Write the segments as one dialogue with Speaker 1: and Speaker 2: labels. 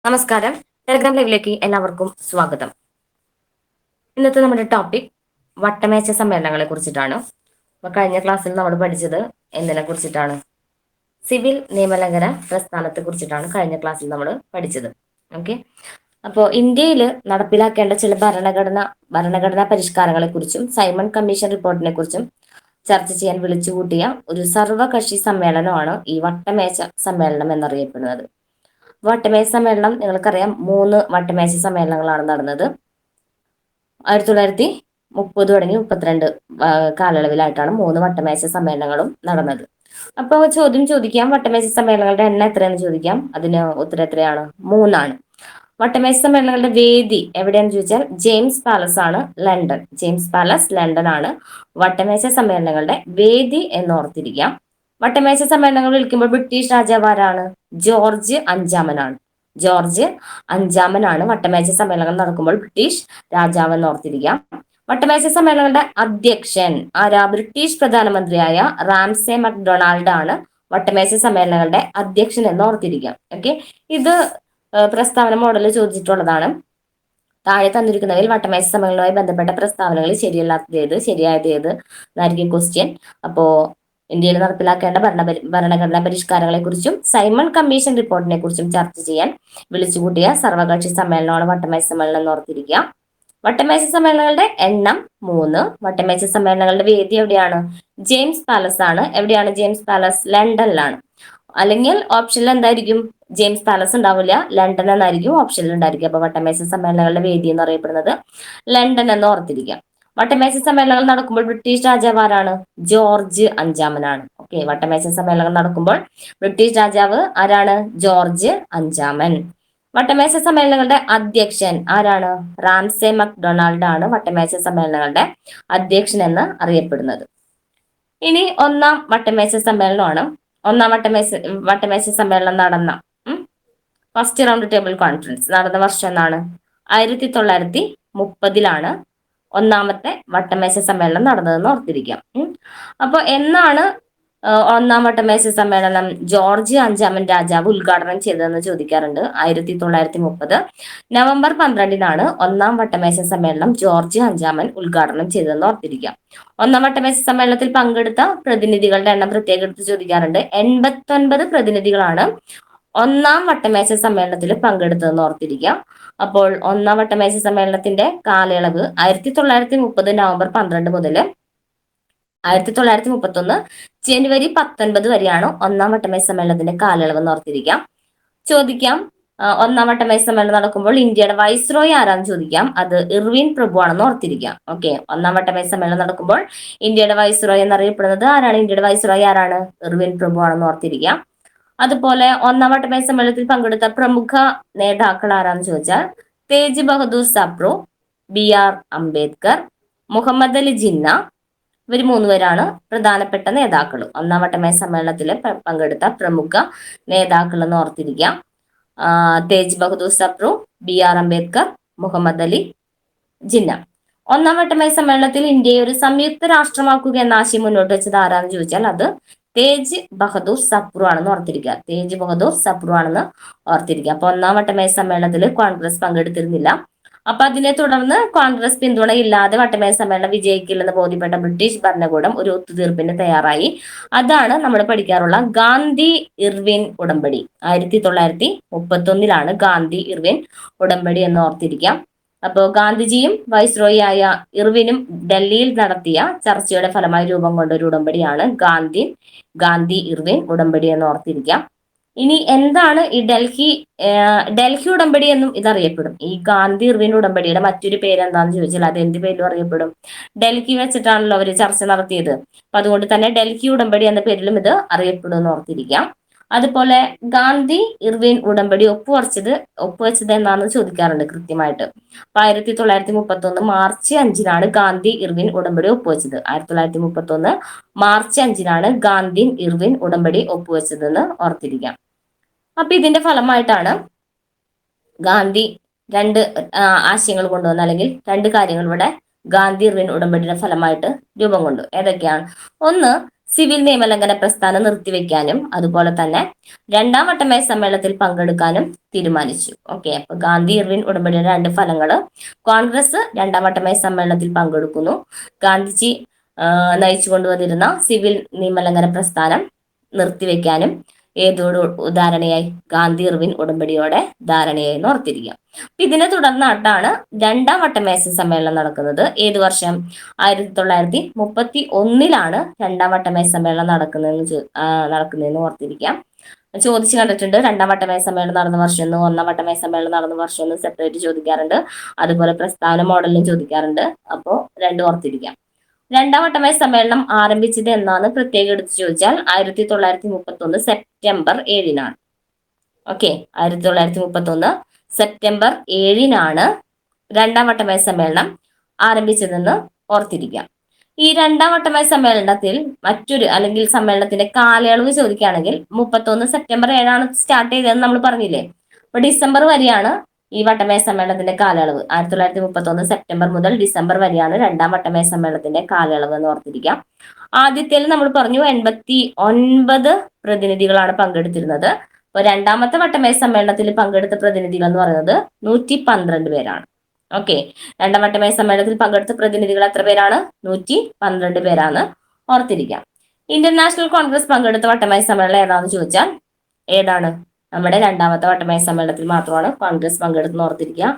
Speaker 1: നമസ്കാരം. ടെലഗ്രാം ലൈവിലേക്ക് എല്ലാവർക്കും സ്വാഗതം. ഇന്നത്തെ നമ്മുടെ ടോപ്പിക് വട്ടമേശ സമ്മേളനങ്ങളെ കുറിച്ചിട്ടാണ്. കഴിഞ്ഞ ക്ലാസ്സിൽ നമ്മൾ പഠിച്ചത് എന്തിനെ കുറിച്ചിട്ടാണ്? സിവിൽ നിയമലംഘന പ്രസ്ഥാനത്തെ കുറിച്ചിട്ടാണ് കഴിഞ്ഞ ക്ലാസ്സിൽ നമ്മൾ പഠിച്ചത്. ഓക്കെ, അപ്പോൾ ഇന്ത്യയിൽ നടപ്പിലാക്കേണ്ട ചില ഭരണഘടനാ പരിഷ്കാരങ്ങളെ കുറിച്ചും സൈമൺ കമ്മീഷൻ റിപ്പോർട്ടിനെ കുറിച്ചും ചർച്ച ചെയ്യാൻ വിളിച്ചുകൂട്ടിയ ഒരു സർവകക്ഷി സമ്മേളനമാണ് ഈ വട്ടമേശ സമ്മേളനം എന്നറിയപ്പെടുന്നത്. വട്ടമേശ സമ്മേളനം നിങ്ങൾക്കറിയാം, 3 വട്ടമേശ സമ്മേളനങ്ങളാണ് നടന്നത്. 1930 തുടങ്ങി 32 കാലയളവിലായിട്ടാണ് 3 വട്ടമേശ സമ്മേളനങ്ങളും നടന്നത്. അപ്പോൾ ചോദ്യം ചോദിക്കാം, വട്ടമേശ സമ്മേളനങ്ങളുടെ എണ്ണം എത്രയാണെന്ന് ചോദിക്കാം. അതിന് ഉത്തരം എത്രയാണ്? 3 ആണ്. വട്ടമേശ സമ്മേളനങ്ങളുടെ വേദി എവിടെയാണെന്ന് ചോദിച്ചാൽ ജെയിംസ് പാലസ് ആണ്, ലണ്ടൻ. ജെയിംസ് പാലസ്, ലണ്ടൻ ആണ് വട്ടമേശ സമ്മേളനങ്ങളുടെ വേദി എന്ന് ഓർത്തിരിക്കാം. വട്ടമേശ സമ്മേളനങ്ങൾ വിളിക്കുമ്പോൾ ബ്രിട്ടീഷ് രാജാവ് ആരാണ്? ജോർജ് അഞ്ചാമനാണ്. ജോർജ് അഞ്ചാമനാണ് വട്ടമേശ സമ്മേളനങ്ങൾ നടക്കുമ്പോൾ ബ്രിട്ടീഷ് രാജാവ് എന്ന് ഓർത്തിരിക്കാം. വട്ടമേശ സമ്മേളനങ്ങളുടെ അധ്യക്ഷൻ ആരാ? ബ്രിട്ടീഷ് പ്രധാനമന്ത്രിയായ റാംസെ മക്ഡൊണാൾഡ് ആണ് വട്ടമേശ സമ്മേളനങ്ങളുടെ അധ്യക്ഷൻ എന്ന് ഓർത്തിരിക്കാം. ഓക്കെ, ഇത് പ്രസ്താവന മോഡലിൽ ചോദിച്ചിട്ടുള്ളതാണ്. താഴെ തന്നിരിക്കുന്നവയിൽ വട്ടമേശ സമ്മേളനവുമായി ബന്ധപ്പെട്ട പ്രസ്താവനകൾ ശരിയല്ലാത്തത് ഏത്, ശരിയായത് ഏത് എന്നായിരിക്കും ക്വസ്റ്റ്യൻ. അപ്പോ ഇന്ത്യയിൽ നടപ്പിലാക്കേണ്ട ഭരണഘടനാ പരിഷ്കാരങ്ങളെ കുറിച്ചും സൈമൺ കമ്മീഷൻ റിപ്പോർട്ടിനെ കുറിച്ചും ചർച്ച ചെയ്യാൻ വിളിച്ചുകൂട്ടിയ സർവകക്ഷി സമ്മേളനമാണ് വട്ടമേശ സമ്മേളനം എന്ന് ഓർത്തിരിക്കുക. വട്ടമേശ സമ്മേളനങ്ങളുടെ എണ്ണം 3. വട്ടമേശ സമ്മേളനങ്ങളുടെ വേദി എവിടെയാണ്? ജെയിംസ് പാലസ് ആണ്. എവിടെയാണ് ജെയിംസ് പാലസ്? ലണ്ടനിലാണ്. അല്ലെങ്കിൽ ഓപ്ഷനിൽ എന്തായിരിക്കും? ജെയിംസ് പാലസ് ഉണ്ടാവില്ല, ലണ്ടൻ എന്നായിരിക്കും ഓപ്ഷനിൽ ഉണ്ടായിരിക്കും. അപ്പൊ വട്ടമേശ സമ്മേളനങ്ങളുടെ വേദി എന്ന് അറിയപ്പെടുന്നത് ലണ്ടൻ എന്ന് ഓർത്തിരിക്കാം. വട്ടമേശ സമ്മേളനങ്ങൾ നടക്കുമ്പോൾ ബ്രിട്ടീഷ് രാജാവ് ആരാണ്? ജോർജ് അഞ്ചാമനാണ്. ഓക്കെ, വട്ടമേശ സമ്മേളനങ്ങൾ നടക്കുമ്പോൾ ബ്രിട്ടീഷ് രാജാവ് ആരാണ്? ജോർജ് അഞ്ചാമൻ. വട്ടമേശ സമ്മേളനങ്ങളുടെ അധ്യക്ഷൻ ആരാണ്? റാംസെ മക്ഡൊണാൾഡ് ആണ് വട്ടമേശ സമ്മേളനങ്ങളുടെ അധ്യക്ഷൻ എന്ന് അറിയപ്പെടുന്നത്. ഇനി ഒന്നാം വട്ടമേശ സമ്മേളനമാണ്. ഒന്നാം വട്ടമേശ സമ്മേളനം നടന്ന ഫസ്റ്റ് റൗണ്ട് ടേബിൾ കോൺഫറൻസ് നടന്ന വർഷം എന്നാണ്? 1930 ഒന്നാമത്തെ വട്ടമേശ സമ്മേളനം നടന്നതെന്ന് ഓർത്തിരിക്കാം. അപ്പൊ എന്നാണ് ഒന്നാം വട്ടമേശ സമ്മേളനം ജോർജ് അഞ്ചാമൻ രാജാവ് ഉദ്ഘാടനം ചെയ്തതെന്ന് ചോദിക്കാറുണ്ട്. 1930 നവംബർ 12 ഒന്നാം വട്ടമേശ സമ്മേളനം ജോർജ് അഞ്ചാമൻ ഉദ്ഘാടനം ചെയ്തതെന്ന് ഓർത്തിരിക്കാം. ഒന്നാം വട്ടമേശ സമ്മേളനത്തിൽ പങ്കെടുത്ത പ്രതിനിധികളുടെ എണ്ണം പ്രത്യേകം എടുത്ത് ചോദിക്കാറുണ്ട്. 89 പ്രതിനിധികളാണ് ഒന്നാം വട്ടമേശ സമ്മേളനത്തിൽ പങ്കെടുത്തതെന്ന് ഓർത്തിരിക്കാം. അപ്പോൾ ഒന്നാം വട്ടമേശ സമ്മേളനത്തിന്റെ കാലയളവ് 1930 നവംബർ 12 മുതൽ 1931 ജനുവരി 19 വരെയാണ് ഒന്നാം വട്ടമേശ സമ്മേളനത്തിന്റെ കാലയളവ് എന്ന് ഓർത്തിരിക്കാം. ചോദിക്കാം, ഒന്നാം വട്ടമേശ സമ്മേളനം നടക്കുമ്പോൾ ഇന്ത്യയുടെ വൈസ്രോയി ആരാന്ന് ചോദിക്കാം. അത് ഇർവിൻ പ്രഭു ആണെന്ന് ഓർത്തിരിക്കാം. ഓക്കെ, ഒന്നാം വട്ടമേശ സമ്മേളനം നടക്കുമ്പോൾ ഇന്ത്യയുടെ വൈസ്രോയി എന്നറിയപ്പെടുന്നത് ആരാണ്? ഇന്ത്യയുടെ വൈസ്രോയി ആരാണ്? ഇർവിൻ പ്രഭു ആണെന്ന് ഓർത്തിരിക്കാം. അതുപോലെ ഒന്നാം വട്ടമേശ സമ്മേളനത്തിൽ പങ്കെടുത്ത പ്രമുഖ നേതാക്കൾ ആരാന്ന് ചോദിച്ചാൽ തേജ് ബഹദൂർ സപ്രു, BR അംബേദ്കർ, മുഹമ്മദ് അലി ജിന്ന, ഇവർ 3 പേരാണ് പ്രധാനപ്പെട്ട നേതാക്കൾ. ഒന്നാം വട്ടമേശ സമ്മേളനത്തിൽ പങ്കെടുത്ത പ്രമുഖ നേതാക്കൾ എന്ന് ഓർത്തിരിക്കാം. തേജ് ബഹദൂർ സപ്രു, BR അംബേദ്കർ, മുഹമ്മദ് അലി ജിന്ന. ഒന്നാം വട്ടമേശ സമ്മേളനത്തിൽ ഇന്ത്യയെ ഒരു സംയുക്ത രാഷ്ട്രമാക്കുക എന്ന ആശയം മുന്നോട്ട് വെച്ചത് ആരാന്ന് ചോദിച്ചാൽ അത് തേജ് ബഹദൂർ സപ്രു ആണെന്ന് ഓർത്തിരിക്കുക. തേജ് ബഹദൂർ സപ്രു ആണെന്ന് ഓർത്തിരിക്കുക. അപ്പൊ ഒന്നാം വട്ടമേശ സമ്മേളനത്തിൽ കോൺഗ്രസ് പങ്കെടുത്തിരുന്നില്ല. അപ്പൊ അതിനെ തുടർന്ന് കോൺഗ്രസ് പിന്തുണയില്ലാതെ വട്ടമേശ സമ്മേളനം വിജയിക്കില്ലെന്ന് ബോധ്യപ്പെട്ട ബ്രിട്ടീഷ് ഭരണകൂടം ഒരു ഒത്തുതീർപ്പിന് തയ്യാറായി. അതാണ് നമ്മൾ പഠിക്കാറുള്ള ഗാന്ധി ഇർവിൻ ഉടമ്പടി. 1931 ഗാന്ധി ഇർവിൻ ഉടമ്പടി എന്ന് ഓർത്തിരിക്കാം. അപ്പോൾ ഗാന്ധിജിയും വൈസ്രോയി ആയ ഇർവിനും ഡൽഹിയിൽ നടത്തിയ ചർച്ചയുടെ ഫലമായി രൂപം കൊണ്ട ഒരു ഉടമ്പടിയാണ് ഗാന്ധി ഇർവിൻ ഉടമ്പടി എന്ന് ഓർത്തിരിക്കാം. ഇനി എന്താണ് ഈ ഡൽഹി ഉടമ്പടി എന്നും ഇതറിയപ്പെടും. ഈ ഗാന്ധി ഇർവിൻ ഉടമ്പടിയുടെ മറ്റൊരു പേര് എന്താണെന്ന് ചോദിച്ചാൽ അത് എന്ത് പേരിലും അറിയപ്പെടും? ഡൽഹി വെച്ചിട്ടാണല്ലോ അവർ ചർച്ച നടത്തിയത്. അപ്പൊ അതുകൊണ്ട് തന്നെ ഡൽഹി ഉടമ്പടി എന്ന പേരിലും ഇത് അറിയപ്പെടും എന്ന് ഓർത്തിരിക്കാം. അതുപോലെ ഗാന്ധി ഇർവിൻ ഉടമ്പടി ഒപ്പുവെച്ചത് എന്നാണ് ചോദിക്കാറുണ്ട് കൃത്യമായിട്ട്. 1931 മാർച്ച് 5 ഗാന്ധി ഇർവിൻ ഉടമ്പടി ഒപ്പുവെച്ചത്. 1931 മാർച്ച് 5 ഗാന്ധി ഇർവിൻ ഉടമ്പടി ഒപ്പുവെച്ചതെന്ന് ഓർത്തിരിക്കാം. അപ്പൊ ഇതിന്റെ ഫലമായിട്ടാണ് ഗാന്ധി 2 ആശയങ്ങൾ കൊണ്ടുവന്ന, അല്ലെങ്കിൽ 2 കാര്യങ്ങൾ ഇവിടെ ഗാന്ധി ഇർവിൻ ഉടമ്പടിയുടെ ഫലമായിട്ട് രൂപം കൊണ്ടു. ഏതൊക്കെയാണ്? ഒന്ന്, സിവിൽ നിയമലംഘന പ്രസ്ഥാനം നിർത്തിവെക്കാനും അതുപോലെ തന്നെ രണ്ടാം വട്ടമേശ സമ്മേളനത്തിൽ പങ്കെടുക്കാനും തീരുമാനിച്ചു. ഓക്കെ, അപ്പൊ ഗാന്ധി ഇർവിൻ ഉടമ്പടിയുടെ രണ്ട് ഫലങ്ങള്: കോൺഗ്രസ് രണ്ടാം വട്ടമേശ സമ്മേളനത്തിൽ പങ്കെടുക്കുന്നു, ഗാന്ധിജി നയിച്ചു കൊണ്ടുവന്നിരുന്ന സിവിൽ നിയമലംഘന പ്രസ്ഥാനം നിർത്തിവെക്കാനും ഏതോട് ധാരണയായി? ഗാന്ധി ഇർവിൻ ഉടമ്പടിയോടെ ധാരണയായി എന്ന് ഓർത്തിരിക്കുക. അപ്പൊ ഇതിനെ തുടർന്നായിട്ടാണ് രണ്ടാം വട്ടമേശ സമ്മേളനം നടക്കുന്നത്. ഏത് വർഷം? 1931 രണ്ടാം വട്ടമേശ സമ്മേളനം നടക്കുന്നതെന്ന് ഓർത്തിരിക്കാം. ചോദിച്ചു കണ്ടിട്ടുണ്ട്. രണ്ടാം വട്ടമേശ സമ്മേളനം നടന്ന വർഷം എന്ന്, ഒന്നാം വട്ടമേശ സമ്മേളനം നടന്ന വർഷം എന്ന് സെപ്പറേറ്റ് ചോദിക്കാറുണ്ട്. അതുപോലെ പ്രസ്താവന മോഡലിലും ചോദിക്കാറുണ്ട്. അപ്പോൾ രണ്ടും ഓർത്തിരിക്കാം. രണ്ടാം വട്ടമേശ സമ്മേളനം ആരംഭിച്ചത് എന്നാണ് പ്രത്യേകം എടുത്ത് ചോദിച്ചാൽ 1931 സെപ്റ്റംബർ 7-നാണ്. ഓക്കെ, 1931 സെപ്റ്റംബർ 7-നാണ് രണ്ടാം വട്ടമേശ സമ്മേളനം ആരംഭിച്ചതെന്ന് ഓർത്തിരിക്കാം. ഈ രണ്ടാം വട്ടമേശ സമ്മേളനത്തിൽ മറ്റൊരു അല്ലെങ്കിൽ സമ്മേളനത്തിന്റെ കാലയളവ് ചോദിക്കുകയാണെങ്കിൽ 31 സെപ്റ്റംബർ 7-ആണ് സ്റ്റാർട്ട് ചെയ്തതെന്ന് നമ്മൾ പറഞ്ഞില്ലേ. അപ്പൊ ഡിസംബർ വരെയാണ് ഈ വട്ടമേശ സമ്മേളനത്തിന്റെ കാലയളവ്. 1931 സെപ്റ്റംബർ മുതൽ ഡിസംബർ വരെയാണ് രണ്ടാം വട്ടമേശ സമ്മേളനത്തിന്റെ കാലയളവ് എന്ന് ഓർത്തിരിക്കാം. ആദ്യത്തേൽ നമ്മൾ പറഞ്ഞു 89 പ്രതിനിധികളാണ് പങ്കെടുത്തിരുന്നത്. അപ്പൊ രണ്ടാമത്തെ വട്ടമേശ സമ്മേളനത്തിൽ പങ്കെടുത്ത പ്രതിനിധികൾ എന്ന് പറയുന്നത് 112 പേരാണ്. ഓക്കെ, രണ്ടാം വട്ടമേശ സമ്മേളനത്തിൽ പങ്കെടുത്ത പ്രതിനിധികൾ എത്ര പേരാണ്? 112 പേരാണ്. ഓർത്തിരിക്കാം. ഇന്ത്യൻ നാഷണൽ കോൺഗ്രസ് പങ്കെടുത്ത വട്ടമേശ സമ്മേളനം ഏതാണെന്ന് ചോദിച്ചാൽ ഏതാണ്? നമ്മുടെ രണ്ടാമത്തെ വട്ടമേശ സമ്മേളനത്തിൽ മാത്രമാണ് കോൺഗ്രസ് പങ്കെടുത്തെന്ന് ഓർത്തിരിക്കുക.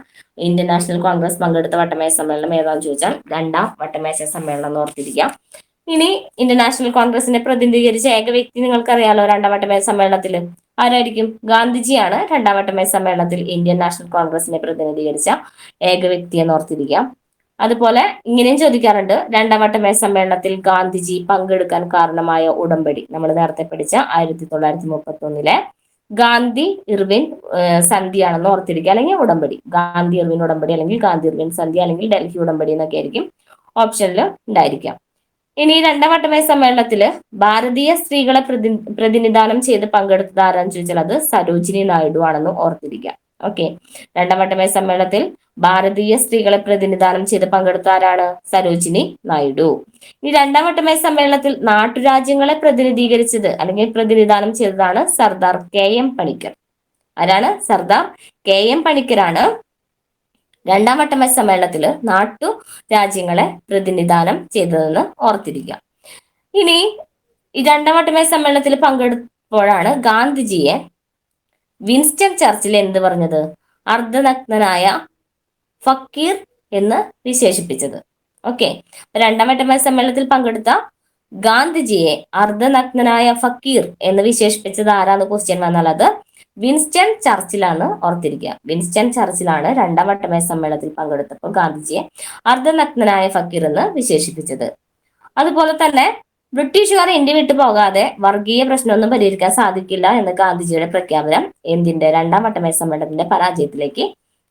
Speaker 1: ഇന്ത്യൻ നാഷണൽ കോൺഗ്രസ് പങ്കെടുത്ത വട്ടമേശ സമ്മേളനം ഏതാണെന്ന് ചോദിച്ചാൽ രണ്ടാം വട്ടമേശ സമ്മേളനം എന്ന് ഓർത്തിരിക്കുക. ഇനി ഇന്ത്യൻ നാഷണൽ കോൺഗ്രസിനെ പ്രതിനിധീകരിച്ച ഏക വ്യക്തി നിങ്ങൾക്കറിയാലോ രണ്ടാം വട്ടമേശ സമ്മേളനത്തിൽ ആരായിരിക്കും? ഗാന്ധിജിയാണ് രണ്ടാം വട്ടമേശ സമ്മേളനത്തിൽ ഇന്ത്യൻ നാഷണൽ കോൺഗ്രസിനെ പ്രതിനിധീകരിച്ച ഏക വ്യക്തി എന്ന് ഓർത്തിരിക്കാം. അതുപോലെ ഇങ്ങനെയും ചോദിക്കാറുണ്ട്, രണ്ടാം വട്ടമേശ സമ്മേളനത്തിൽ ഗാന്ധിജി പങ്കെടുക്കാൻ കാരണമായ ഉടമ്പടി. നമ്മൾ നേരത്തെ പഠിച്ച 1931 ഗാന്ധി ഇർവിൻ സന്ധിയാണെന്ന് ഓർത്തിരിക്കുക, അല്ലെങ്കിൽ ഉടമ്പടി. ഗാന്ധി ഇർവിൻ ഉടമ്പടി അല്ലെങ്കിൽ ഗാന്ധി ഇർവിൻ സന്ധി അല്ലെങ്കിൽ ഡൽഹി ഉടമ്പടി എന്നൊക്കെ ആയിരിക്കും ഓപ്ഷനിൽ ഉണ്ടായിരിക്കാം. ഇനി രണ്ടാം വട്ടമേശ സമ്മേളനത്തില് ഭാരതീയ സ്ത്രീകളെ പ്രതിനിധാനം ചെയ്ത് പങ്കെടുത്തത് ആരാന്ന് ചോദിച്ചാൽ അത് സരോജിനി നായിഡു ആണെന്ന് ഓർത്തിരിക്കാം. ഓക്കെ, രണ്ടാം വട്ടമേശ സമ്മേളനത്തിൽ ഭാരതീയ സ്ത്രീകളെ പ്രതിനിധാനം ചെയ്ത് പങ്കെടുത്ത ആരാണ്? സരോജിനി നായിഡു. ഈ രണ്ടാം വട്ടമേശ സമ്മേളനത്തിൽ നാട്ടുരാജ്യങ്ങളെ പ്രതിനിധീകരിച്ചത് അല്ലെങ്കിൽ പ്രതിനിധാനം ചെയ്തതാണ് സർദാർ KM പണിക്കർ. ആരാണ്? സർദാർ KM പണിക്കരാണ് രണ്ടാം വട്ടമേശ സമ്മേളനത്തിൽ നാട്ടു രാജ്യങ്ങളെ പ്രതിനിധാനം ചെയ്തതെന്ന് ഓർത്തിരിക്കുക. ഇനി ഈ രണ്ടാം വട്ടമേശ സമ്മേളനത്തിൽ പങ്കെടുത്തപ്പോഴാണ് ഗാന്ധിജിയെ വിൻസ്റ്റൺ ചർച്ചിൽ എന്ത് പറഞ്ഞത്? അർദ്ധനഗ്നനായ ഫക്കീർ എന്ന് വിശേഷിപ്പിച്ചത്. ഓക്കെ, രണ്ടാം വട്ടമേശ സമ്മേളനത്തിൽ പങ്കെടുത്ത ഗാന്ധിജിയെ അർദ്ധനഗ്നനായ ഫക്കീർ എന്ന് വിശേഷിപ്പിച്ചത് ആരാന്ന് ക്വസ്റ്റ്യൻ വന്നാൽ അത് വിൻസ്റ്റൺ ചർച്ചിലാണ്. ഓർത്തിരിക്കുക, വിൻസ്റ്റൺ ചർച്ചിലാണ് രണ്ടാം വട്ടമേശ സമ്മേളനത്തിൽ പങ്കെടുത്തപ്പോൾ ഗാന്ധിജിയെ അർദ്ധനഗ്നനായ ഫക്കീർ എന്ന് വിശേഷിപ്പിച്ചത്. അതുപോലെ തന്നെ ബ്രിട്ടീഷുകാർ ഇന്ത്യ വിട്ടു പോകാതെ വർഗീയ പ്രശ്നമൊന്നും പരിഹരിക്കാൻ സാധിക്കില്ല എന്ന ഗാന്ധിജിയുടെ പ്രഖ്യാപനം എന്തിന്റെ? രണ്ടാം വട്ടമേശ സമ്മേളനത്തിന്റെ പരാജയത്തിലേക്ക്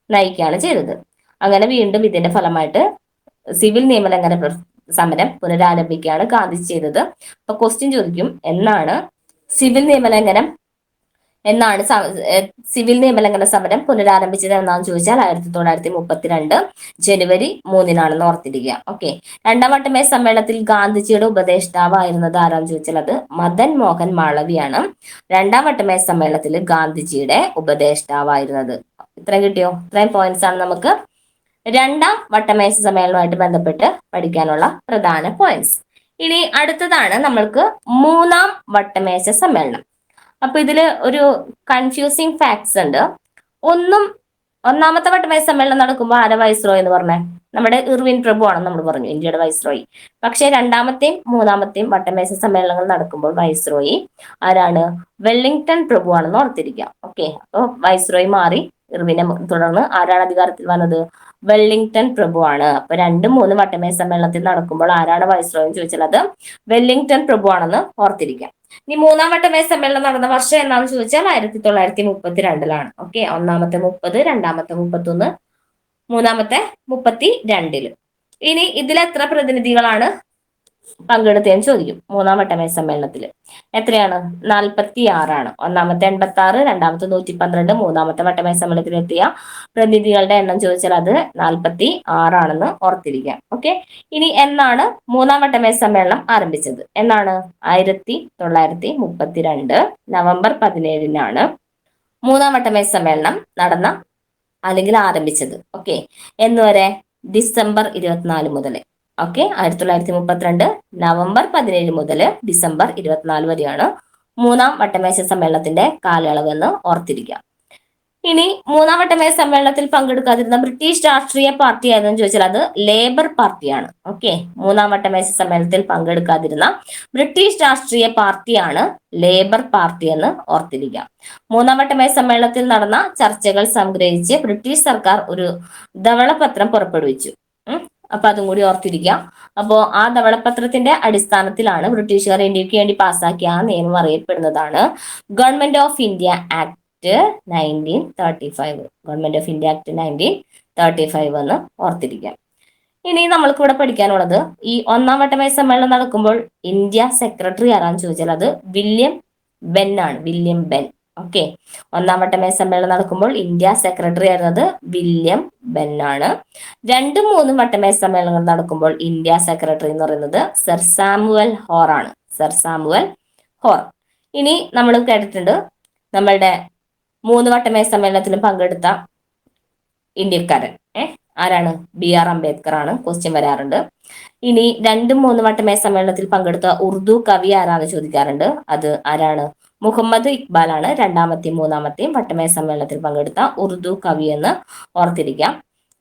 Speaker 1: നയിക്കുകയാണ് ചെയ്തത്. അങ്ങനെ വീണ്ടും ഇതിന്റെ ഫലമായിട്ട് സിവിൽ നിയമലംഘന സമരം പുനരാരംഭിക്കുകയാണ് ഗാന്ധിജി ചെയ്തത്. അപ്പൊ ക്വസ്റ്റ്യൻ ചോദിക്കും, സിവിൽ നിയമലംഘന സമരം പുനരാരംഭിച്ചത് എന്നാന്ന് ചോദിച്ചാൽ 1932 ജനുവരി 3-നാണെന്ന് ഓർത്തിരിക്കുക. ഓക്കെ, രണ്ടാം വട്ടമേശ സമ്മേളനത്തിൽ ഗാന്ധിജിയുടെ ഉപദേഷ്ടാവായിരുന്നത് ആരാന്ന് ചോദിച്ചാൽ അത് മദൻ മോഹൻ മാളവിയാണ് രണ്ടാം വട്ടമേശ സമ്മേളനത്തിൽ ഗാന്ധിജിയുടെ ഉപദേഷ്ടാവായിരുന്നത്. ഇത്രയും കിട്ടിയോ? ഇത്രയും പോയിന്റ്സ് ആണ് നമുക്ക് രണ്ടാം വട്ടമേശ സമ്മേളനവുമായിട്ട് ബന്ധപ്പെട്ട് പഠിക്കാനുള്ള പ്രധാന പോയിന്റ്സ്. ഇനി അടുത്തതാണ് നമ്മൾക്ക് മൂന്നാം വട്ടമേശ സമ്മേളനം. അപ്പൊ ഇതില് ഒരു കൺഫ്യൂസിങ് ഫാക്ട്സ് ഉണ്ട്. ഒന്നാമത്തെ വട്ടമേശ സമ്മേളനം നടക്കുമ്പോൾ ആരാ വൈസ്രോയ് എന്ന് പറഞ്ഞേ? നമ്മുടെ ഇർവിൻ പ്രഭു ആണെന്ന് നമ്മൾ പറഞ്ഞു, ഇന്ത്യയുടെ വൈസ്രോയി. പക്ഷെ രണ്ടാമത്തെയും മൂന്നാമത്തെയും വട്ടമേശ സമ്മേളനങ്ങൾ നടക്കുമ്പോൾ വൈസ്രോയി ആരാണ്? വെല്ലിംഗ്ടൺ പ്രഭു ആണെന്ന് ഓർത്തിരിക്കാം. ഓക്കെ, അപ്പൊ വൈസ്രോയി മാറി ഇർവിനെ തുടർന്ന് ആരാണ് അധികാരത്തിൽ വന്നത്? വെല്ലിംഗ്ടൺ പ്രഭു ആണ്. അപ്പൊ 2-3 വട്ടമേശ സമ്മേളനത്തിൽ നടക്കുമ്പോൾ ആരാണ് വൈസ്രോയി എന്ന് ചോദിച്ചാൽ അത് വെല്ലിംഗ്ടൺ പ്രഭു ആണെന്ന് ഓർത്തിരിക്കാം. ഇനി മൂന്നാം വട്ടമേശ സമ്മേളനം നടന്ന വർഷം എന്നാണെന്ന് ചോദിച്ചാൽ 1932-ലാണ്. ഓക്കെ, ഒന്നാമത്തെ 30, രണ്ടാമത്തെ 31, മൂന്നാമത്തെ 32. ഇനി ഇതിൽ എത്ര പ്രതിനിധികളാണ് പങ്കെടുത്തതെന്ന് ചോദിക്കും മൂന്നാം വട്ടമേശ സമ്മേളനത്തിൽ. എത്രയാണ്? 46ആണ്. ഒന്നാമത്തെ 86, രണ്ടാമത്തെ 112, മൂന്നാമത്തെ വട്ടമേശ സമ്മേളനത്തിലെത്തിയ പ്രതിനിധികളുടെ എണ്ണം ചോദിച്ചാൽ അത് 46ആണെന്ന് ഓർത്തിരിക്കാം. ഓക്കെ. ഇനി എന്നാണ് മൂന്നാം വട്ടമേശ സമ്മേളനം ആരംഭിച്ചത്? എന്നാണ്? 1932 നവംബർ 17നാണ് മൂന്നാം വട്ടമേശ സമ്മേളനം നടന്ന അല്ലെങ്കിൽ ആരംഭിച്ചത്. ഓക്കെ. എന്നുവരെ? ഡിസംബർ 24 മുതൽ. ഓക്കെ. 1932 നവംബർ 17 മുതൽ ഡിസംബർ 24 വരെയാണ് മൂന്നാം വട്ടമേശ സമ്മേളനത്തിന്റെ കാലയളവ് എന്ന് ഓർത്തിരിക്കാം. ഇനി മൂന്നാം വട്ടമേശ സമ്മേളനത്തിൽ പങ്കെടുക്കാതിരുന്ന ബ്രിട്ടീഷ് രാഷ്ട്രീയ പാർട്ടി ഏതെന്ന് ചോദിച്ചാൽ അത് ലേബർ പാർട്ടിയാണ്. ഓക്കെ. മൂന്നാം വട്ടമേശ സമ്മേളനത്തിൽ പങ്കെടുക്കാതിരുന്ന ബ്രിട്ടീഷ് രാഷ്ട്രീയ പാർട്ടിയാണ് ലേബർ പാർട്ടി എന്ന് ഓർത്തിരിക്കാം. മൂന്നാം വട്ടമേശ സമ്മേളനത്തിൽ നടന്ന ചർച്ചകൾ സംഗ്രഹിച്ച് ബ്രിട്ടീഷ് സർക്കാർ ഒരു ധവളപത്രം പുറപ്പെടുവിച്ചു. അപ്പൊ അതും കൂടി ഓർത്തിരിക്കാം. അപ്പോ ആ ധവളപത്രത്തിന്റെ അടിസ്ഥാനത്തിലാണ് ബ്രിട്ടീഷുകാർ ഇന്ത്യക്ക് വേണ്ടി പാസാക്കിയ ആ നിയമം അറിയപ്പെടുന്നതാണ് government of India act 1935. Government of India act 1935 എന്ന് ഓർത്തിരിക്കാം. ഇനി നമ്മൾക്ക് ഇവിടെ പഠിക്കാനുള്ളത് ഈ ഒന്നാം വട്ടമേശ സമ്മേളനം നടക്കുമ്പോൾ ഇന്ത്യ സെക്രട്ടറി ആരാന്ന് ചോദിച്ചാൽ അത് വില്യം ബെൻ ആണ്. William Ben. ഓക്കെ. ഒന്നാം വട്ടമേശ സമ്മേളനം നടക്കുമ്പോൾ ഇന്ത്യ സെക്രട്ടറി ആയിരുന്നത് വില്യം ബെൻ ആണ്. രണ്ടും മൂന്നും വട്ടമേശ സമ്മേളനങ്ങൾ നടക്കുമ്പോൾ ഇന്ത്യ സെക്രട്ടറി എന്ന് പറയുന്നത് സർ സാമുവൽ ഹോർ ആണ്. Sir Samuel Hor. ഇനി നമ്മൾ കേട്ടിട്ടുണ്ട് നമ്മളുടെ മൂന്ന് വട്ടമേശ സമ്മേളനത്തിലും പങ്കെടുത്ത ഇന്ത്യക്കാരൻ ആരാണ്? BR അംബേദ്കർ ആണ്. ക്വസ്റ്റ്യൻ വരാറുണ്ട്. ഇനി രണ്ടും മൂന്നും വട്ടമേശ സമ്മേളനത്തിൽ പങ്കെടുത്ത ഉറുദു കവി ആരാന്ന് ചോദിക്കാറുണ്ട്. അത് ആരാണ്? മുഹമ്മദ് ഇക്ബാൽ ആണ്. രണ്ടാമത്തെയും മൂന്നാമത്തെയും വട്ടമേശ സമ്മേളനത്തിൽ പങ്കെടുത്ത ഉറുദു കവി എന്ന് ഓർത്തിരിക്കാം.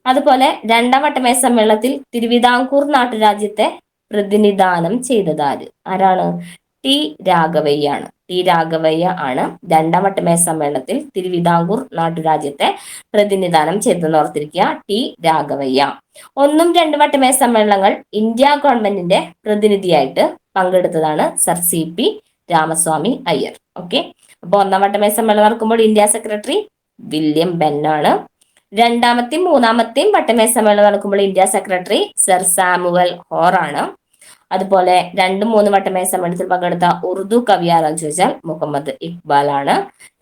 Speaker 1: അതുപോലെ രണ്ടാം വട്ടമേശ സമ്മേളനത്തിൽ തിരുവിതാംകൂർ നാട്ടുരാജ്യത്തെ പ്രതിനിധാനം ചെയ്തത് ആരാണ്? ടി രാഘവയ്യ ആണ്. ടി രാഘവയ്യ ആണ് രണ്ടാം വട്ടമേശ സമ്മേളനത്തിൽ തിരുവിതാംകൂർ നാട്ടുരാജ്യത്തെ പ്രതിനിധാനം ചെയ്തെന്ന് ഓർത്തിരിക്കുക. ടി രാഘവയ്യ. ഒന്നും രണ്ടും വട്ടമേശ സമ്മേളനങ്ങൾ ഇന്ത്യ ഗവൺമെന്റിന്റെ പ്രതിനിധിയായിട്ട് പങ്കെടുത്തതാണ് sir CP Ramaswami Iyer. Okay. അപ്പൊ ഒന്നാം വട്ടമേശ സമ്മേളനം നടക്കുമ്പോൾ ഇന്ത്യ സെക്രട്ടറി വില്യം ബെൻ ആണ്. രണ്ടാമത്തെയും മൂന്നാമത്തെയും വട്ടമേശ സമ്മേളനം നടക്കുമ്പോൾ India secretary sir Samuel Hor ആണ്. അതുപോലെ രണ്ടും മൂന്നും വട്ടമേശ സമ്മേളനത്തിൽ പങ്കെടുത്ത ഉറുദു കവി ആരാന്ന് ചോദിച്ചാൽ മുഹമ്മദ് ഇക്ബാൽ ആണ്.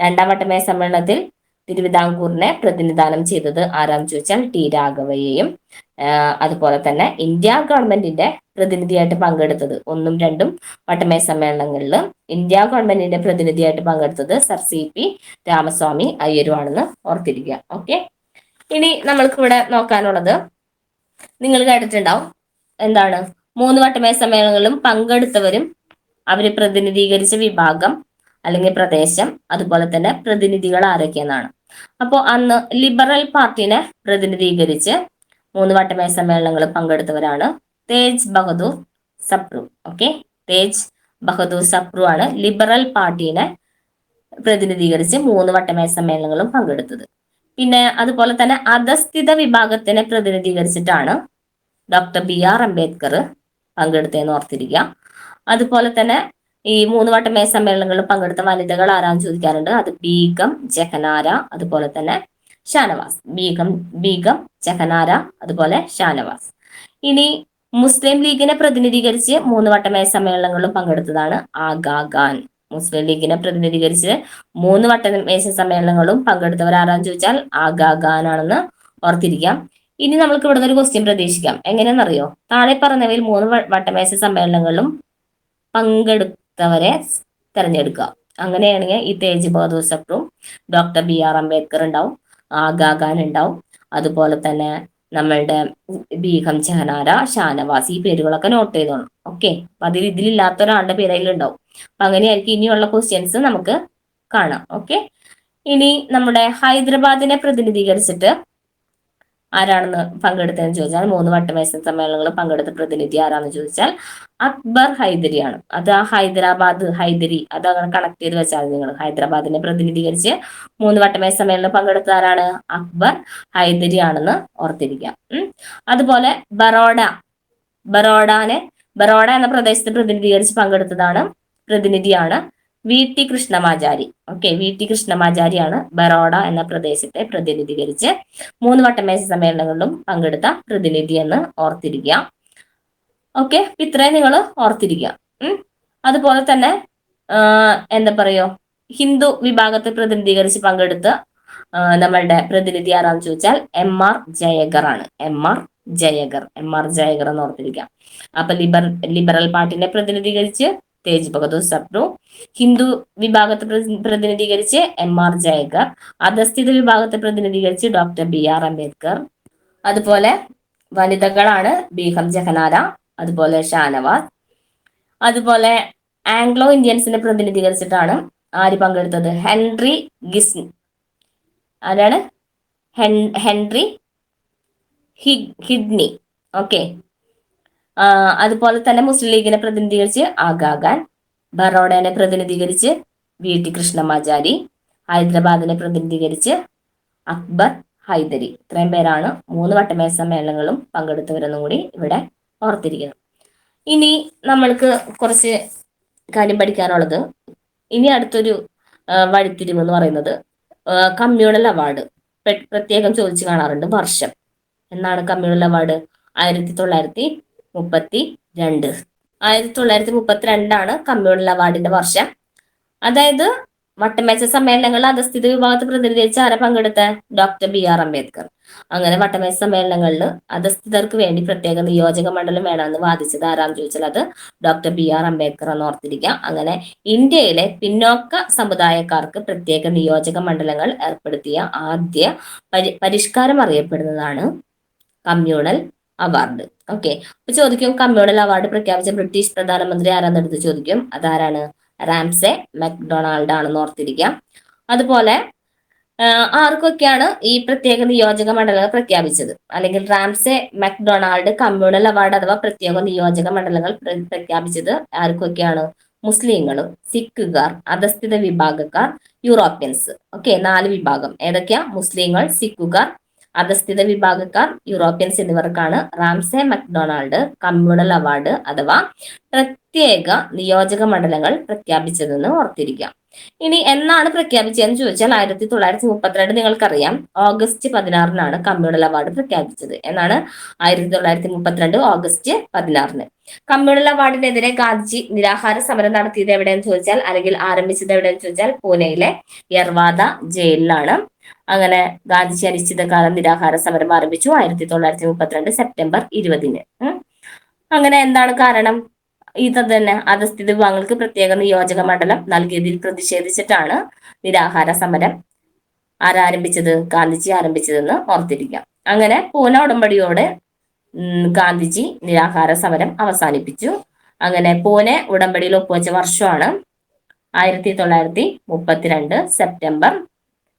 Speaker 1: രണ്ടാം വട്ടമേശ സമ്മേളനത്തിൽ തിരുവിതാംകൂറിനെ പ്രതിനിധാനം ചെയ്തത് ആരാന്ന് ചോദിച്ചാൽ ടി രാഘവയ്യയും. അതുപോലെ തന്നെ ഇന്ത്യ ഗവൺമെന്റിന്റെ പ്രതിനിധിയായിട്ട് പങ്കെടുത്തത് ഒന്നും രണ്ടും വട്ടമേശ സമ്മേളനങ്ങളിൽ ഇന്ത്യ ഗവൺമെന്റിന്റെ പ്രതിനിധിയായിട്ട് പങ്കെടുത്തത് സർ CP രാമസ്വാമി അയ്യരുമാണെന്ന് ഓർത്തിരിക്കുക. ഓക്കെ. ഇനി നമ്മൾക്ക് ഇവിടെ നോക്കാനുള്ളത് നിങ്ങൾ കേട്ടിട്ടുണ്ടാവും എന്താണ്? മൂന്ന് വട്ടമേശ സമ്മേളനങ്ങളിലും പങ്കെടുത്തവരും അവര് പ്രതിനിധീകരിച്ച വിഭാഗം അല്ലെങ്കിൽ പ്രദേശം അതുപോലെ തന്നെ പ്രതിനിധികൾ ആരൊക്കെയെന്നാണ്. അപ്പോൾ അന്ന് ലിബറൽ പാർട്ടിനെ പ്രതിനിധീകരിച്ച് മൂന്ന് വട്ടമേശ സമ്മേളനങ്ങളിൽ പങ്കെടുത്തവരാണ് തേജ് ബഹദൂർ സപ്രു. ഓക്കെ. തേജ് ബഹദൂർ സപ്രു ആണ് ലിബറൽ പാർട്ടിനെ പ്രതിനിധീകരിച്ച് മൂന്ന് വട്ടമേശ സമ്മേളനങ്ങളും പങ്കെടുത്തത്. പിന്നെ അതുപോലെ തന്നെ അധസ്ഥിത വിഭാഗത്തിനെ പ്രതിനിധീകരിച്ചിട്ടാണ് ഡോക്ടർ BR അംബേദ്കർ പങ്കെടുത്തതെന്ന് ഓർത്തിരിക്കുക. അതുപോലെ തന്നെ ഈ മൂന്ന് വട്ടമേശ സമ്മേളനങ്ങളിൽ പങ്കെടുത്ത വനിതകൾ ആരാന്ന് ചോദിക്കാറുണ്ട്. അത് ബീഗം ജഹനാര അതുപോലെ തന്നെ ഷാനവാസ്. ബീഗം ജഹനാര അതുപോലെ ഷാനവാസ്. ഇനി മുസ്ലിം ലീഗിനെ പ്രതിനിധീകരിച്ച് മൂന്ന് വട്ടമേശ സമ്മേളനങ്ങളിലും പങ്കെടുത്തതാണ് ആഗാ ഖാൻ. മുസ്ലിം ലീഗിനെ പ്രതിനിധീകരിച്ച് മൂന്ന് വട്ടമേശ സമ്മേളനങ്ങളും പങ്കെടുത്തവർ ആരാന്ന് ചോദിച്ചാൽ ആഗാ ഖാൻ ആണെന്ന് ഓർത്തിരിക്കാം. ഇനി നമുക്ക് ഇവിടെ ഒരു ക്വസ്റ്റ്യൻ പ്രതീക്ഷിക്കാം. എങ്ങനെയാണെന്നറിയോ? താഴെ പറഞ്ഞവയിൽ മൂന്ന് വട്ടമേശ സമ്മേളനങ്ങളിലും പങ്കെടുത്തവരെ തെരഞ്ഞെടുക്കുക. അങ്ങനെയാണെങ്കിൽ ഈ തേജ് ബഹദൂർ സപ്രു, ഡോക്ടർ BR അംബേദ്കർ ഉണ്ടാവും, ആഗാ ഖാൻ ഉണ്ടാവും, അതുപോലെ തന്നെ നമ്മളുടെ ബീഗം ജഹനാര, ഷാനവാസ്. ഈ പേരുകളൊക്കെ നോട്ട് ചെയ്തോണം. ഓക്കെ. അപ്പൊ ഇതിലില്ലാത്ത ഒരാളുടെ പേര് അതിലുണ്ടാവും. അപ്പൊ അങ്ങനെയായിരിക്കും ഇനിയുള്ള ക്വസ്റ്റ്യൻസ് നമുക്ക് കാണാം. ഓക്കെ. ഇനി നമ്മുടെ ഹൈദരാബാദിനെ പ്രതിനിധീകരിച്ചിട്ട് ആരാണെന്ന് പങ്കെടുത്തതെന്ന് ചോദിച്ചാൽ മൂന്ന് വട്ടമേശ സമ്മേളനങ്ങളിൽ പങ്കെടുത്ത പ്രതിനിധി ആരാണെന്ന് ചോദിച്ചാൽ അക്ബർ ഹൈദരിയാണ്. അത് ആ ഹൈദരി അത് അങ്ങനെ കണക്ട് ചെയ്ത് വെച്ചാൽ നിങ്ങൾ ഹൈദരാബാദിനെ പ്രതിനിധീകരിച്ച് മൂന്ന് വട്ടമേശ സമ്മേളനം പങ്കെടുത്ത ആരാണ്? അക്ബർ ഹൈദരി ആണെന്ന് ഓർത്തിരിക്കാം. അതുപോലെ ബറോഡ എന്ന പ്രദേശത്തെ പ്രതിനിധീകരിച്ച് പങ്കെടുത്തതാണ് പ്രതിനിധിയാണ് VT കൃഷ്ണമാചാരി. ഓക്കെ. VT കൃഷ്ണമാചാരിയാണ് ബറോഡ എന്ന പ്രദേശത്തെ പ്രതിനിധീകരിച്ച് മൂന്ന് വട്ടമേശ സമ്മേളനങ്ങളിലും പങ്കെടുത്ത പ്രതിനിധി എന്ന് ഓർത്തിരിക്കുക. ഓക്കെ. ഇത്രയും നിങ്ങൾ ഓർത്തിരിക്കുക. അതുപോലെ തന്നെ എന്താ പറയോ, ഹിന്ദു വിഭാഗത്തെ പ്രതിനിധീകരിച്ച് പങ്കെടുത്ത നമ്മളുടെ പ്രതിനിധി ആരാന്ന് ചോദിച്ചാൽ എം.ആർ. ജയകർ ആണ്. എം.ആർ. ജയകർ എന്ന് ഓർത്തിരിക്കാം. അപ്പൊ ലിബറൽ പാർട്ടിനെ പ്രതിനിധീകരിച്ച് തേജ് ബഹദൂർ സപ്രു, ഹിന്ദു വിഭാഗത്തെ പ്രതിനിധീകരിച്ച് എം.ആർ. ജയകർ, അധസ്ഥിത വിഭാഗത്തെ പ്രതിനിധീകരിച്ച് ഡോക്ടർ ബി.ആർ. അംബേദ്കർ. അതുപോലെ വനിതകളാണ് ബീഗം ജഹനാര, അതുപോലെ ഷാനവാസ്. അതുപോലെ ആംഗ്ലോ ഇന്ത്യൻസിനെ പ്രതിനിധീകരിച്ചിട്ടാണ് ആര് പങ്കെടുത്തത്? ഹെൻറി ഗിസ്ൻ. ആരാണ്? ഹെൻറി ഹിഡ്നി. ഓക്കെ. അതുപോലെ തന്നെ മുസ്ലിം ലീഗിനെ പ്രതിനിധീകരിച്ച് ആഗാഖാൻ, ബറോഡനെ പ്രതിനിധീകരിച്ച് വി.ടി. കൃഷ്ണമാചാരി, ഹൈദരാബാദിനെ പ്രതിനിധീകരിച്ച് അക്ബർ ഹൈദരി. ഇത്രയും പേരാണ് 3 വട്ടമേശ സമ്മേളനങ്ങളും പങ്കെടുത്തവരെന്നും കൂടി ഇവിടെ ഓർത്തിരിക്കണം. ഇനി നമ്മൾക്ക് കുറച്ച് കാര്യം പഠിക്കാനുള്ളത്, ഇനി അടുത്തൊരു വഴിത്തിരിവ് എന്ന് പറയുന്നത് കമ്മ്യൂണൽ അവാർഡ്. പ്രത്യേകം ചോദിച്ചു കാണാറുണ്ട് വർഷം. എന്നാണ് കമ്മ്യൂണൽ അവാർഡ്? 1932. 1932 കമ്മ്യൂണൽ അവാർഡിന്റെ വർഷം. അതായത് വട്ടമേശ സമ്മേളനങ്ങളിൽ അധസ്ഥിത വിഭാഗത്തെ പ്രതിനിധീകരിച്ച് ആരെ പങ്കെടുത്ത? Doctor B R. അംബേദ്കർ. അങ്ങനെ വട്ടമേശ സമ്മേളനങ്ങളിൽ അധസ്ഥിതർക്ക് വേണ്ടി പ്രത്യേക നിയോജക മണ്ഡലം വേണമെന്ന് വാദിച്ചത് ആരാന്ന് ചോദിച്ചാൽ അത് ഡോക്ടർ ബി.ആർ. അംബേദ്കർ എന്ന് ഓർത്തിരിക്കുക. അങ്ങനെ ഇന്ത്യയിലെ പിന്നോക്ക സമുദായക്കാർക്ക് പ്രത്യേക നിയോജക മണ്ഡലങ്ങൾ ഏർപ്പെടുത്തിയ ആദ്യ പരിഷ്കാരം അറിയപ്പെടുന്നതാണ് കമ്മ്യൂണൽ അവാർഡ്. ഓക്കെ. അപ്പൊ ചോദിക്കും, കമ്മ്യൂണൽ അവാർഡ് പ്രഖ്യാപിച്ച ബ്രിട്ടീഷ് പ്രധാനമന്ത്രി ആരാന്നെടുത്ത് ചോദിക്കും. അതാരാണ്? റാംസെ മെക്ഡൊണാൾഡ് ആണെന്ന് ഓർത്തിരിക്കാം. അതുപോലെ ആർക്കൊക്കെയാണ് ഈ പ്രത്യേക നിയോജക മണ്ഡലങ്ങൾ പ്രഖ്യാപിച്ചത്? അല്ലെങ്കിൽ റാംസെ മെക്ഡൊണാൾഡ് കമ്മ്യൂണൽ അവാർഡ് അഥവാ പ്രത്യേക നിയോജക മണ്ഡലങ്ങൾ പ്രഖ്യാപിച്ചത് ആർക്കൊക്കെയാണ്? മുസ്ലിങ്ങൾ, സിഖുകാർ, അധസ്ഥിത വിഭാഗക്കാർ, യൂറോപ്യൻസ്. ഓക്കെ, 4 വിഭാഗം. ഏതൊക്കെയാ? മുസ്ലിങ്ങൾ, സിഖുകാർ, അധസ്ഥിത വിഭാഗക്കാർ, യൂറോപ്യൻസ് എന്നിവർക്കാണ് റാംസെ മെക്ഡൊണാൾഡ് കമ്മ്യൂണൽ അവാർഡ് അഥവാ പ്രത്യേക നിയോജക മണ്ഡലങ്ങൾ പ്രഖ്യാപിച്ചതെന്ന് ഓർത്തിരിക്കാം. ഇനി എന്നാണ് പ്രഖ്യാപിച്ചതെന്ന് ചോദിച്ചാൽ 1932 നിങ്ങൾക്കറിയാം, ഓഗസ്റ്റ് 16 കമ്മ്യൂണൽ അവാർഡ് പ്രഖ്യാപിച്ചത്. എന്നാണ്? 1932 ഓഗസ്റ്റ് 16. കമ്മ്യൂണൽ അവാർഡിനെതിരെ ഗാന്ധിജി നിരാഹാര സമരം നടത്തിയത് എവിടെയെന്ന് ചോദിച്ചാൽ, അല്ലെങ്കിൽ ആരംഭിച്ചത് എവിടെയെന്ന് ചോദിച്ചാൽ പൂനെയിലെ യർവാദ ജയിലിലാണ്. അങ്ങനെ ഗാന്ധിജി അനിശ്ചിതകാലം നിരാഹാര സമരം ആരംഭിച്ചു 1932 സെപ്റ്റംബർ 20. അങ്ങനെ എന്താണ് കാരണം? ഇത് തന്നെ, അധസ്ഥിത വിഭാഗങ്ങൾക്ക് പ്രത്യേക നിയോജക മണ്ഡലം നൽകിയതിൽ പ്രതിഷേധിച്ചിട്ടാണ് നിരാഹാര സമരം ആരംഭിച്ചത്? ഗാന്ധിജി ആരംഭിച്ചതെന്ന് ഓർത്തിരിക്കാം. അങ്ങനെ പൂന ഉടമ്പടിയോടെ ഗാന്ധിജി നിരാഹാര സമരം അവസാനിപ്പിച്ചു. അങ്ങനെ പൂനെ ഉടമ്പടിയിൽ ഒപ്പുവെച്ച വർഷമാണ് 1932 സെപ്റ്റംബർ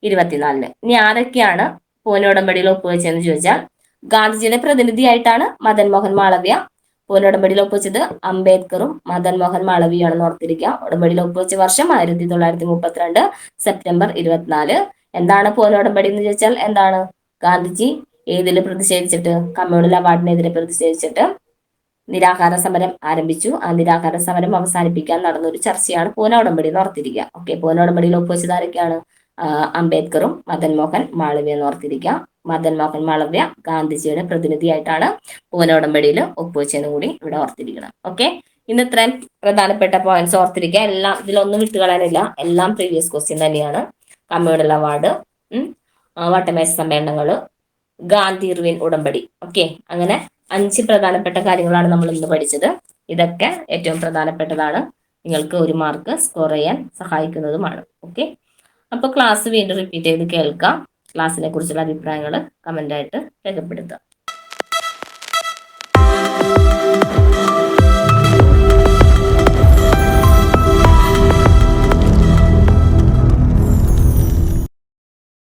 Speaker 1: 24. ഇനി ആരൊക്കെയാണ് പൂനെ ഉടമ്പടിയിൽ ഒപ്പുവെച്ചതെന്ന് ചോദിച്ചാൽ, ഗാന്ധിജിയുടെ പ്രതിനിധിയായിട്ടാണ് മദൻ മോഹൻ മാളവ്യ. പൂനെ ഉടമ്പടിയിൽ ഒപ്പുവെച്ചത് അംബേദ്കറും മദൻ മോഹൻ മാളവിയാണെന്ന് ഓർത്തിരിക്കുക. ഉടമ്പടിയിൽ ഒപ്പുവെച്ച വർഷം 1932 സെപ്റ്റംബർ 24. എന്താണ് പൂനെ ഉടമ്പടി എന്ന് ചോദിച്ചാൽ എന്താണ്? ഗാന്ധിജി ഏതിൽ പ്രതിഷേധിച്ചിട്ട്? കമ്മ്യൂണൽ അവാർഡിനെതിരെ പ്രതിഷേധിച്ചിട്ട് നിരാഹാര സമരം ആരംഭിച്ചു. ആ നിരാഹാര സമരം അവസാനിപ്പിക്കാൻ നടന്നൊരു ചർച്ചയാണ് പൂനെ ഉടമ്പടി എന്ന് ഓർത്തിരിക്കുക. ഓക്കെ, പൂനെ ഉടമ്പടിയിൽ ഒപ്പുവെച്ചത് ആരൊക്കെയാണ്? അംബേദ്കറും മദൻ മോഹൻ മാളവ്യ എന്ന് ഓർത്തിരിക്കുക. മദൻ മോഹൻ മാളവ്യ ഗാന്ധിജിയുടെ പ്രതിനിധിയായിട്ടാണ് പൂനെ ഉടമ്പടിയിൽ ഒപ്പുവെച്ചതെന്ന് കൂടി ഇവിടെ ഓർത്തിരിക്കണം. ഓക്കെ, ഇന്ന് ഇത്രയും പ്രധാനപ്പെട്ട പോയിന്റ്സ് ഓർത്തിരിക്കുക. എല്ലാം ഇതിലൊന്നും വിട്ടുകളയാനില്ല, എല്ലാം പ്രീവിയസ് ക്വസ്റ്റ്യൻ തന്നെയാണ്. കമ്മ്യൂണൽ അവാർഡ്, വട്ടമേശ സമ്മേളനങ്ങൾ, ഗാന്ധി ഇർവിൻ ഉടമ്പടി. ഓക്കെ, അങ്ങനെ 5 പ്രധാനപ്പെട്ട കാര്യങ്ങളാണ് നമ്മൾ ഇന്ന് പഠിച്ചത്. ഇതൊക്കെ ഏറ്റവും പ്രധാനപ്പെട്ടതാണ്, നിങ്ങൾക്ക് 1 മാർക്ക് സ്കോർ ചെയ്യാൻ സഹായിക്കുന്നതുമാണ്. ഓക്കെ, അപ്പോൾ ക്ലാസ് വീണ്ടും റിപ്പീറ്റ് ചെയ്ത് കേൾക്കാം. ക്ലാസ്സിനെ കുറിച്ചുള്ള അഭിപ്രായങ്ങൾ കമന്റ് ആയിട്ട് രേഖപ്പെടുത്തുക.